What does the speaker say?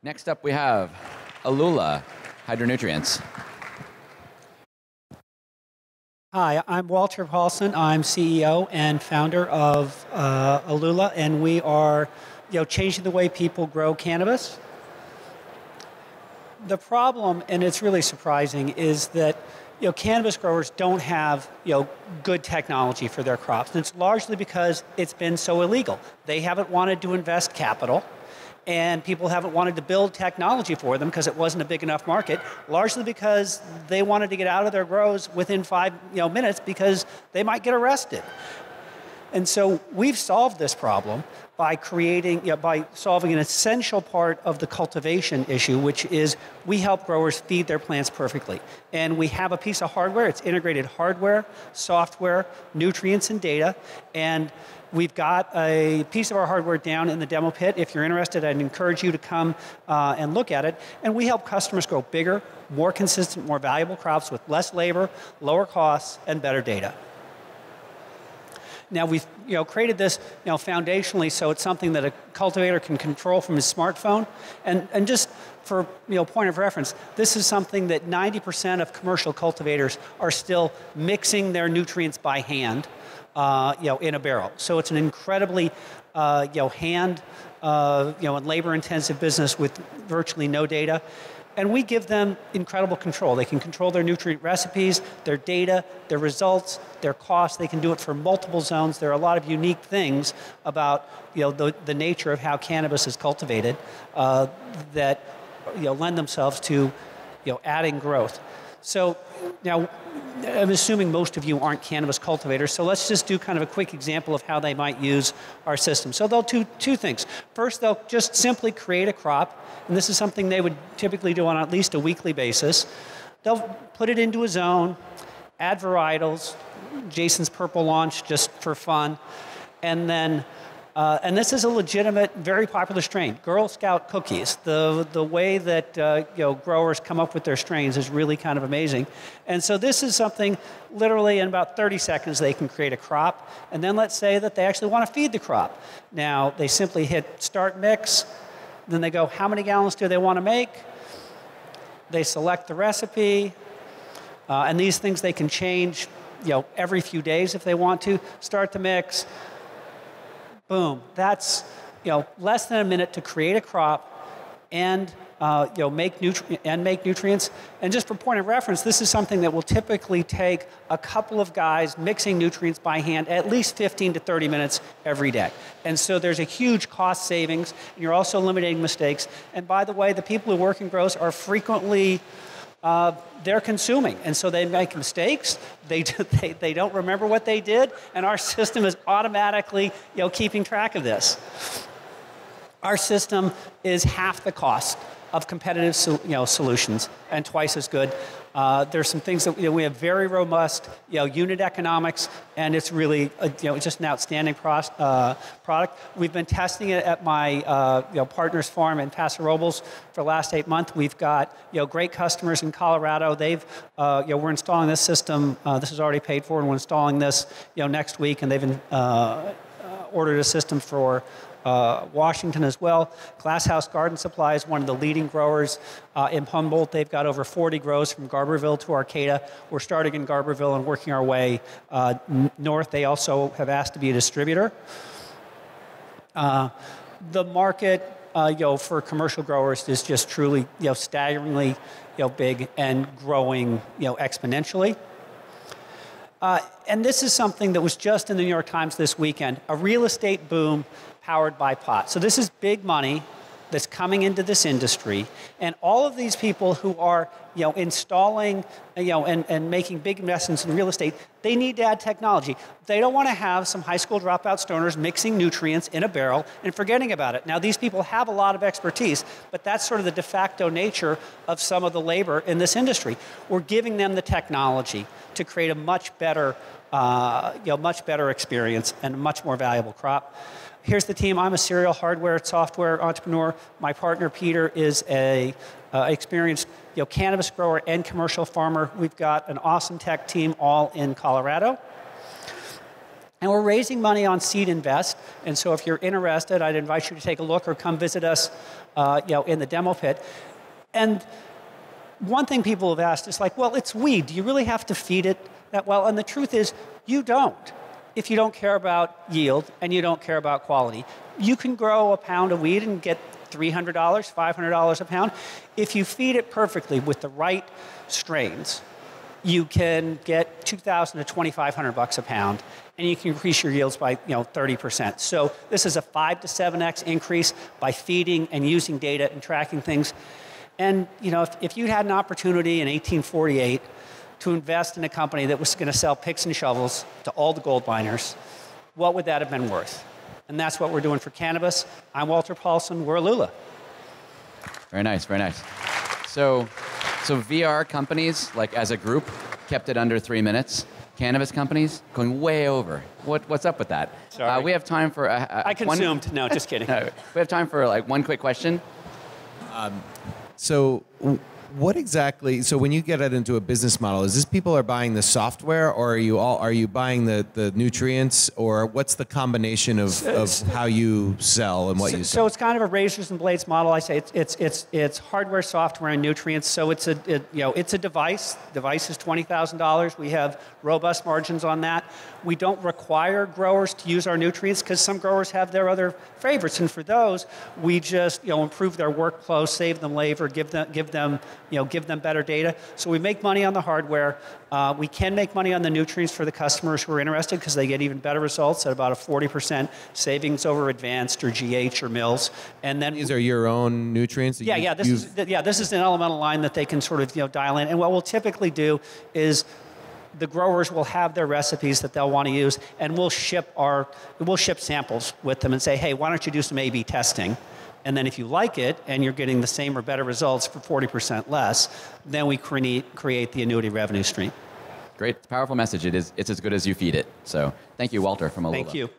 Next up, we have Alula Hydronutrients. Hi, I'm Walter Paulson. I'm CEO and founder of Alula, and we are, changing the way people grow cannabis. The problem, and it's really surprising, is that cannabis growers don't have good technology for their crops, and it's largely because it's been so illegal. They haven't wanted to invest capital, and people haven't wanted to build technology for them because it wasn't a big enough market, largely because they wanted to get out of their grows within 5 minutes because they might get arrested. And so we've solved this problem by by solving an essential part of the cultivation issue, which is we help growers feed their plants perfectly. And we have a piece of hardware. It's integrated hardware, software, nutrients, and data. And we've got a piece of our hardware down in the demo pit. If you're interested, I'd encourage you to come and look at it. And we help customers grow bigger, more consistent, more valuable crops with less labor, lower costs, and better data. Now we've created this foundationally so it's something that a cultivator can control from his smartphone. And just for point of reference, this is something that 90% of commercial cultivators are still mixing their nutrients by hand. In a barrel. So it's an incredibly, hand, and labor-intensive business with virtually no data. And we give them incredible control. They can control their nutrient recipes, their data, their results, their costs. They can do it for multiple zones. There are a lot of unique things about, the nature of how cannabis is cultivated that, lend themselves to, adding growth. So now, I'm assuming most of you aren't cannabis cultivators, so let's just do kind of a quick example of how they might use our system. So they'll do two things. First, they'll just simply create a crop, and this is something they would typically do on at least a weekly basis. They'll put it into a zone, add varietals, Jason's Purple launch just for fun, and then and this is a legitimate, very popular strain, Girl Scout cookies. The way that growers come up with their strains is really kind of amazing. And so this is something literally in about 30 seconds they can create a crop. And then let's say that they actually want to feed the crop. Now they simply hit start mix. Then they go, how many gallons do they want to make? They select the recipe. And these things they can change every few days if they want to. Start the mix. Boom, that's less than a minute to create a crop and make nutrients. And just for point of reference, this is something that will typically take a couple of guys mixing nutrients by hand at least 15 to 30 minutes every day. And so there's a huge cost savings, and you're also eliminating mistakes. And by the way, the people who work in grows are frequently they're consuming, and so they make mistakes. They don't remember what they did, and our system is automatically keeping track of this. Our system is half the cost of competitive solutions and twice as good. There's some things that we have very robust unit economics, and it's really just an outstanding product. We've been testing it at my partner's farm in Paso Robles for the last 8 months. We've got great customers in Colorado. We're installing this system. This is already paid for, and we're installing this next week, and they've ordered a system for Washington as well. Glasshouse Garden Supply is one of the leading growers in Humboldt. They've got over 40 grows from Garberville to Arcata. We're starting in Garberville and working our way north. They also have asked to be a distributor. The market for commercial growers is just truly staggeringly big and growing exponentially. And this is something that was just in the New York Times this weekend, a real estate boom powered by pot. So this is big money that's coming into this industry, and all of these people who are installing and making big investments in real estate, they need to add technology. They don't want to have some high school dropout stoners mixing nutrients in a barrel and forgetting about it. Now these people have a lot of expertise, but that's sort of the de facto nature of some of the labor in this industry. We're giving them the technology to create a much better experience and a much more valuable crop. Here's the team. I'm a serial hardware software entrepreneur. My partner Peter is a experienced cannabis grower and commercial farmer. We've got an awesome tech team all in Colorado. And we're raising money on Seed Invest, and so if you're interested, I'd invite you to take a look or come visit us in the demo pit. And one thing people have asked is like, well, it's weed. Do you really have to feed it that well? And the truth is, you don't. If you don't care about yield and you don't care about quality, you can grow a pound of weed and get $300, $500 a pound. If you feed it perfectly with the right strains, you can get $2,000 to $2,500 a pound, and you can increase your yields by 30%. So this is a 5 to 7x increase by feeding and using data and tracking things. And if you had an opportunity in 1848 to invest in a company that was going to sell picks and shovels to all the gold miners, what would that have been worth? And that's what we're doing for cannabis. I'm Walter Paulson. We're Alula. Very nice, very nice. So VR companies, like as a group, kept it under 3 minutes. Cannabis companies going way over. What's up with that? Sorry. We have time for I consumed. No, just kidding. We have time for like one quick question. So what exactly, so when you get it into a business model, is this people are buying the software, or are you buying the nutrients, or what's the combination of how you sell and what you sell? So it's kind of a razors and blades model. I say it's hardware, software, and nutrients. So it's a device. Device is $20,000. We have robust margins on that. We don't require growers to use our nutrients because some growers have their other favorites, and for those, we just improve their workflow, save them labor, give them better data. So we make money on the hardware. We can make money on the nutrients for the customers who are interested because they get even better results at about a 40% savings over advanced or GH or mills. And then these are your own nutrients? This is an elemental line that they can sort of dial in. And what we'll typically do is the growers will have their recipes that they'll want to use, and we'll ship samples with them and say, hey, why don't you do some A/B testing? And then if you like it and you're getting the same or better results for 40% less, then we create the annuity revenue stream. Great, powerful message. It's as good as you feed it. So thank you, Walter from Alula. Thank you.